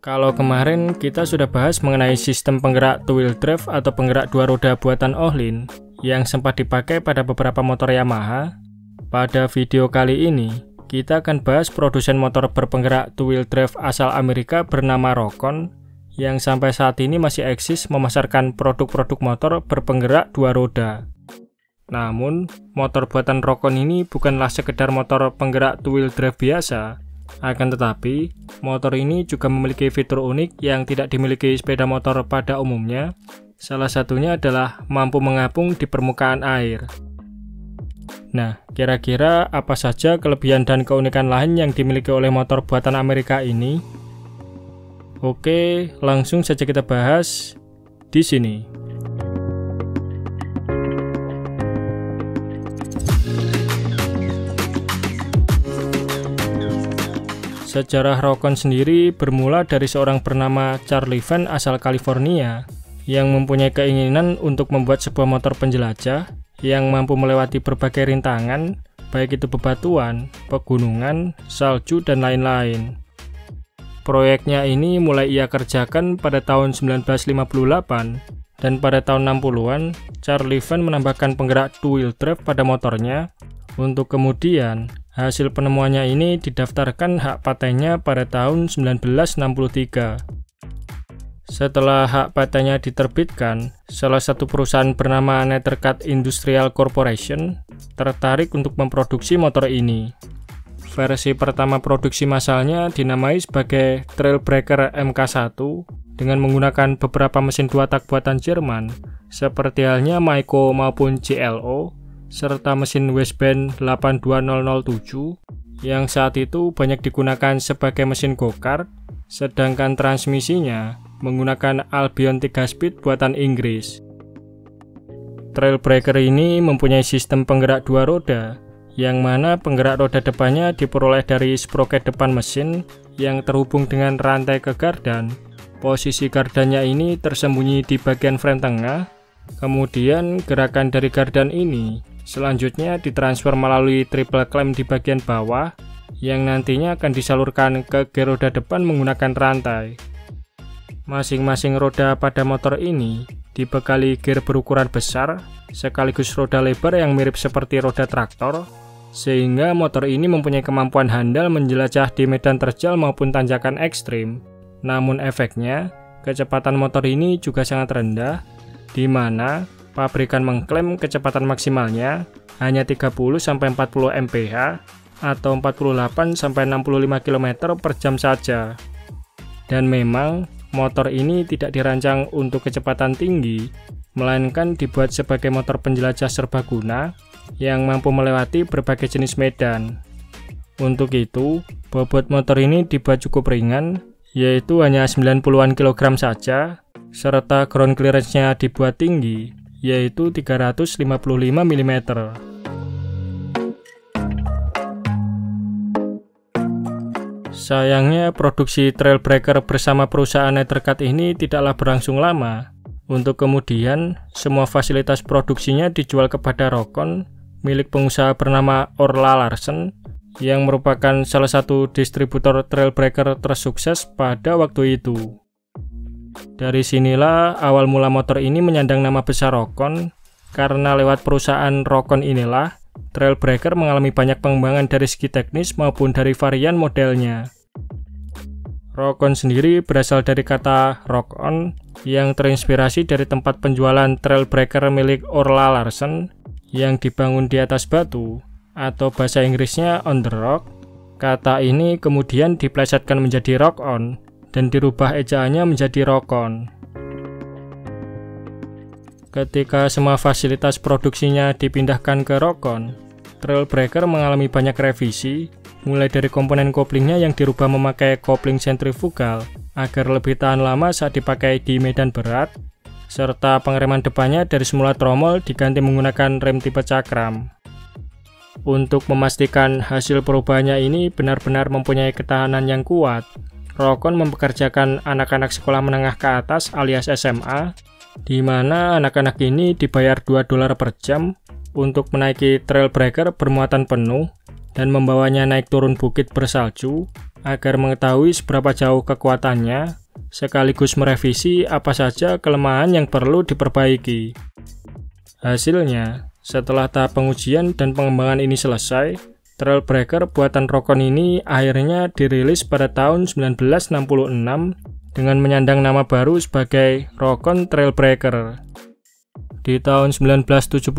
Kalau kemarin kita sudah bahas mengenai sistem penggerak two-wheel drive atau penggerak dua roda buatan Ohlin yang sempat dipakai pada beberapa motor Yamaha. Pada video kali ini, kita akan bahas produsen motor berpenggerak two-wheel drive asal Amerika bernama Rokon yang sampai saat ini masih eksis memasarkan produk-produk motor berpenggerak dua roda. Namun, motor buatan Rokon ini bukanlah sekedar motor penggerak two-wheel drive biasa. Akan tetapi, motor ini juga memiliki fitur unik yang tidak dimiliki sepeda motor pada umumnya. Salah satunya adalah mampu mengapung di permukaan air. Nah, kira-kira apa saja kelebihan dan keunikan lain yang dimiliki oleh motor buatan Amerika ini? Oke, langsung saja kita bahas di sini. Sejarah Rokon sendiri bermula dari seorang bernama Charlie Van asal California yang mempunyai keinginan untuk membuat sebuah motor penjelajah yang mampu melewati berbagai rintangan, baik itu bebatuan, pegunungan, salju, dan lain-lain. Proyeknya ini mulai ia kerjakan pada tahun 1958, dan pada tahun 60-an, Charlie Van menambahkan penggerak two-wheel drive pada motornya, untuk kemudian hasil penemuannya ini didaftarkan hak patennya pada tahun 1963. Setelah hak patennya diterbitkan, salah satu perusahaan bernama Nethercutt Industrial Corporation tertarik untuk memproduksi motor ini. Versi pertama produksi massalnya dinamai sebagai Trailbreaker MK1 dengan menggunakan beberapa mesin dua tak buatan Jerman, seperti halnya Maiko maupun JLO, serta mesin Westband 82007 yang saat itu banyak digunakan sebagai mesin go-kart, sedangkan transmisinya menggunakan Albion 3-speed buatan Inggris. Trailbreaker ini mempunyai sistem penggerak dua roda, yang mana penggerak roda depannya diperoleh dari sproket depan mesin yang terhubung dengan rantai ke gardan. Posisi gardannya ini tersembunyi di bagian frame tengah, kemudian gerakan dari gardan ini selanjutnya ditransfer melalui triple clamp di bagian bawah yang nantinya akan disalurkan ke gear roda depan menggunakan rantai. Masing-masing roda pada motor ini dibekali gear berukuran besar sekaligus roda lebar yang mirip seperti roda traktor, sehingga motor ini mempunyai kemampuan handal menjelajah di medan terjal maupun tanjakan ekstrim. Namun efeknya, kecepatan motor ini juga sangat rendah, di mana pabrikan mengklaim kecepatan maksimalnya hanya 30-40 mph atau 48-65 km per jam saja. Dan memang, motor ini tidak dirancang untuk kecepatan tinggi, melainkan dibuat sebagai motor penjelajah serbaguna yang mampu melewati berbagai jenis medan. Untuk itu, bobot motor ini dibuat cukup ringan, yaitu hanya 90-an kilogram saja, serta ground clearance-nya dibuat tinggi, yaitu 355 mm. Sayangnya, produksi Trailbreaker bersama perusahaan Nethercutt ini tidaklah berlangsung lama. Untuk kemudian, semua fasilitas produksinya dijual kepada Rokon, milik pengusaha bernama Orla Larsen, yang merupakan salah satu distributor Trailbreaker tersukses pada waktu itu. Dari sinilah awal mula motor ini menyandang nama besar Rokon, karena lewat perusahaan Rokon inilah Trailbreaker mengalami banyak pengembangan dari segi teknis maupun dari varian modelnya. Rokon sendiri berasal dari kata rock on yang terinspirasi dari tempat penjualan Trailbreaker milik Orla Larsen yang dibangun di atas batu, atau bahasa Inggrisnya on the rock. Kata ini kemudian diplesetkan menjadi rock on dan dirubah ejaannya menjadi Rokon. Ketika semua fasilitas produksinya dipindahkan ke Rokon, Trailbreaker mengalami banyak revisi, mulai dari komponen koplingnya yang dirubah memakai kopling sentrifugal agar lebih tahan lama saat dipakai di medan berat, serta pengereman depannya dari semula tromol diganti menggunakan rem tipe cakram. Untuk memastikan hasil perubahannya ini benar-benar mempunyai ketahanan yang kuat, Rokon mempekerjakan anak-anak sekolah menengah ke atas alias SMA, di mana anak-anak ini dibayar $2 per jam untuk menaiki Trailbreaker bermuatan penuh dan membawanya naik turun bukit bersalju agar mengetahui seberapa jauh kekuatannya, sekaligus merevisi apa saja kelemahan yang perlu diperbaiki. Hasilnya, setelah tahap pengujian dan pengembangan ini selesai, Trailbreaker buatan Rokon ini akhirnya dirilis pada tahun 1966 dengan menyandang nama baru sebagai Rokon Trailbreaker. Di tahun 1975,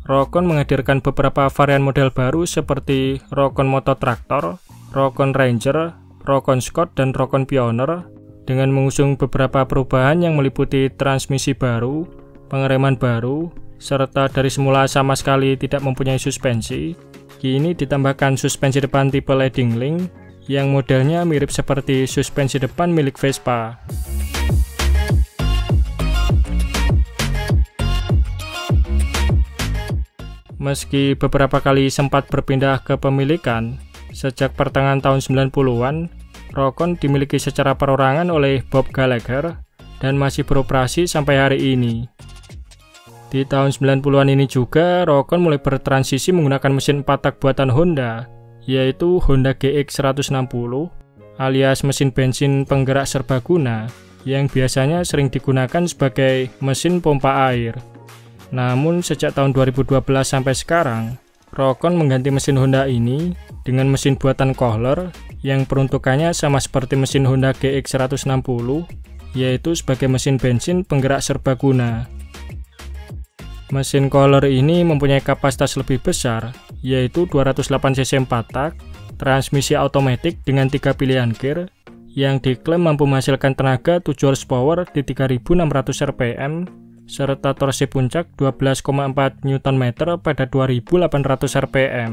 Rokon menghadirkan beberapa varian model baru seperti Rokon Moto Tractor, Rokon Ranger, Rokon Scott, dan Rokon Pioneer dengan mengusung beberapa perubahan yang meliputi transmisi baru, pengereman baru, serta dari semula sama sekali tidak mempunyai suspensi, kini ditambahkan suspensi depan tipe leading link yang modelnya mirip seperti suspensi depan milik Vespa. Meski beberapa kali sempat berpindah kepemilikan, sejak pertengahan tahun 90-an, Rokon dimiliki secara perorangan oleh Bob Gallagher dan masih beroperasi sampai hari ini. Di tahun 90-an ini juga, Rokon mulai bertransisi menggunakan mesin 4 tak buatan Honda, yaitu Honda GX 160, alias mesin bensin penggerak serbaguna, yang biasanya sering digunakan sebagai mesin pompa air. Namun sejak tahun 2012 sampai sekarang, Rokon mengganti mesin Honda ini dengan mesin buatan Kohler yang peruntukannya sama seperti mesin Honda GX 160, yaitu sebagai mesin bensin penggerak serbaguna. Mesin Kohler ini mempunyai kapasitas lebih besar, yaitu 208 cc 4 tak, transmisi otomatis dengan 3 pilihan gear, yang diklaim mampu menghasilkan tenaga 7 horsepower di 3600 rpm, serta torsi puncak 12,4 Nm pada 2800 rpm.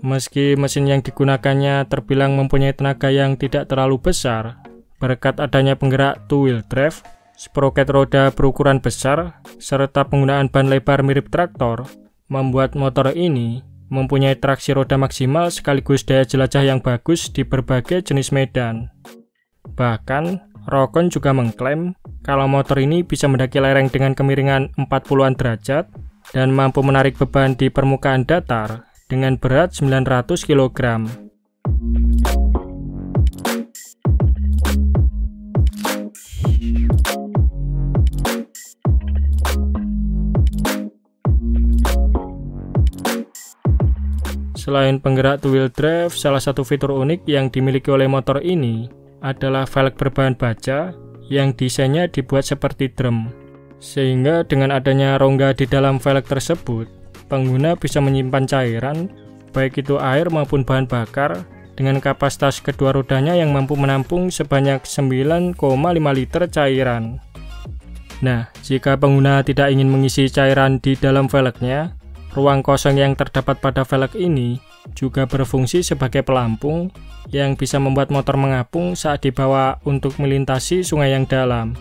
Meski mesin yang digunakannya terbilang mempunyai tenaga yang tidak terlalu besar, berkat adanya penggerak two-wheel drive, sproket roda berukuran besar, serta penggunaan ban lebar mirip traktor, membuat motor ini mempunyai traksi roda maksimal sekaligus daya jelajah yang bagus di berbagai jenis medan. Bahkan, Rokon juga mengklaim kalau motor ini bisa mendaki lereng dengan kemiringan 40-an derajat dan mampu menarik beban di permukaan datar dengan berat 900 kg. Selain penggerak two-wheel drive, salah satu fitur unik yang dimiliki oleh motor ini adalah velg berbahan baja yang desainnya dibuat seperti drum, sehingga dengan adanya rongga di dalam velg tersebut, pengguna bisa menyimpan cairan, baik itu air maupun bahan bakar, dengan kapasitas kedua rodanya yang mampu menampung sebanyak 9,5 liter cairan. Nah, jika pengguna tidak ingin mengisi cairan di dalam velgnya, ruang kosong yang terdapat pada velg ini juga berfungsi sebagai pelampung yang bisa membuat motor mengapung saat dibawa untuk melintasi sungai yang dalam.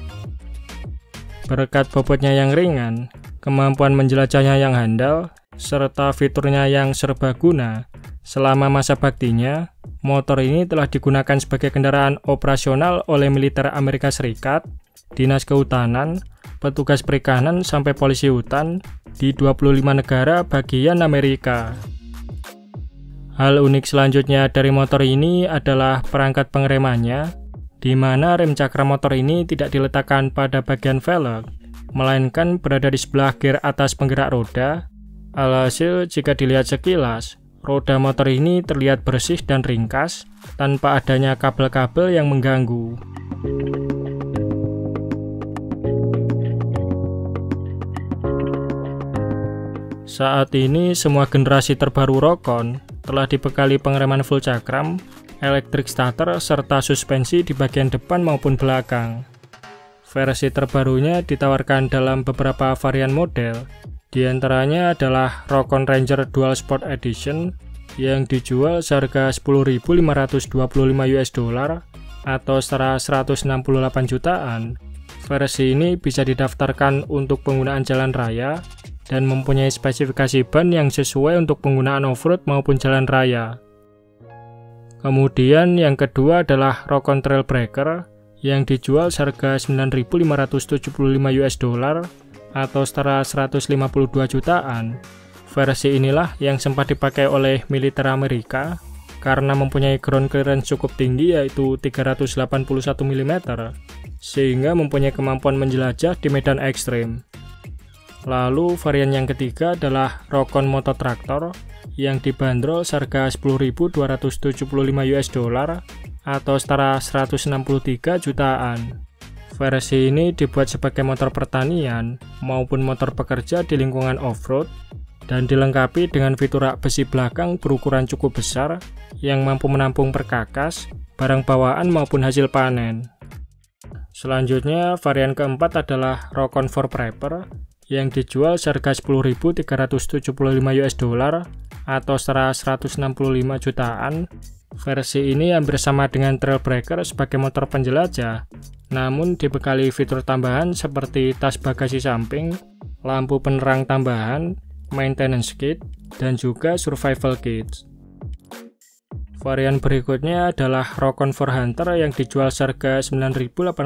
Berkat bobotnya yang ringan, kemampuan menjelajahnya yang handal, serta fiturnya yang serbaguna, selama masa baktinya, motor ini telah digunakan sebagai kendaraan operasional oleh militer Amerika Serikat, dinas kehutanan, petugas perikanan sampai polisi hutan di 25 negara bagian Amerika. Hal unik selanjutnya dari motor ini adalah perangkat pengeremannya, di mana rem cakra motor ini tidak diletakkan pada bagian velg, melainkan berada di sebelah gear atas penggerak roda. Alhasil, jika dilihat sekilas, roda motor ini terlihat bersih dan ringkas, tanpa adanya kabel-kabel yang mengganggu. Saat ini, semua generasi terbaru Rokon telah dibekali pengereman full cakram, elektrik starter, serta suspensi di bagian depan maupun belakang. Versi terbarunya ditawarkan dalam beberapa varian model, di antaranya adalah Rokon Ranger Dual Sport Edition yang dijual seharga $10.525 atau setara 168 jutaan. Versi ini bisa didaftarkan untuk penggunaan jalan raya dan mempunyai spesifikasi ban yang sesuai untuk penggunaan off-road maupun jalan raya. Kemudian yang kedua adalah Rokon Trailbreaker yang dijual seharga $9.575 atau setara 152 jutaan. Versi inilah yang sempat dipakai oleh militer Amerika karena mempunyai ground clearance cukup tinggi yaitu 381 mm, sehingga mempunyai kemampuan menjelajah di medan ekstrim. Lalu varian yang ketiga adalah Rokon Moto Tractor yang dibanderol seharga $10.275 atau setara 163 jutaan. Versi ini dibuat sebagai motor pertanian maupun motor pekerja di lingkungan off-road dan dilengkapi dengan fitur rak besi belakang berukuran cukup besar yang mampu menampung perkakas, barang bawaan maupun hasil panen. Selanjutnya, varian keempat adalah Rokon 4 Prepper yang dijual seharga $10.375 atau setara 165 jutaan. Versi ini hampir sama dengan Trailbreaker sebagai motor penjelajah, namun dibekali fitur tambahan seperti tas bagasi samping, lampu penerang tambahan, maintenance kit, dan juga survival kit. Varian berikutnya adalah Rokon 4 Hunter yang dijual seharga $9.875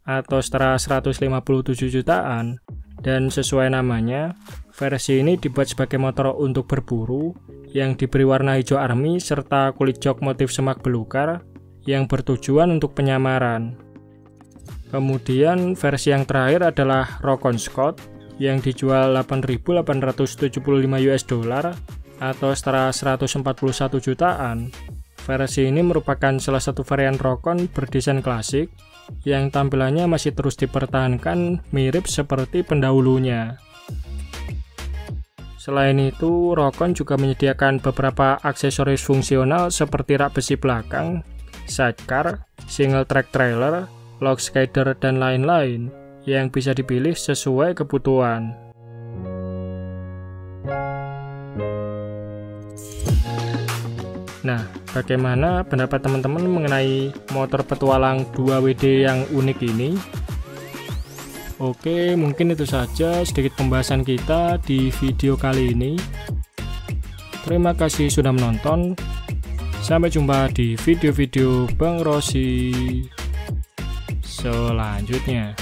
atau setara 157 jutaan. Dan sesuai namanya, versi ini dibuat sebagai motor untuk berburu yang diberi warna hijau army serta kulit jok motif semak belukar yang bertujuan untuk penyamaran. Kemudian versi yang terakhir adalah Rokon Scott yang dijual $8.875 atau setara 141 jutaan. Versi ini merupakan salah satu varian Rokon berdesain klasik yang tampilannya masih terus dipertahankan mirip seperti pendahulunya. Selain itu, Rokon juga menyediakan beberapa aksesoris fungsional seperti rak besi belakang, sidecar, single track trailer, log skider, dan lain-lain yang bisa dipilih sesuai kebutuhan. Nah, bagaimana pendapat teman-teman mengenai motor petualang 2WD yang unik ini? Oke, mungkin itu saja sedikit pembahasan kita di video kali ini. Terima kasih sudah menonton. Sampai jumpa di video-video Bang Rossi selanjutnya.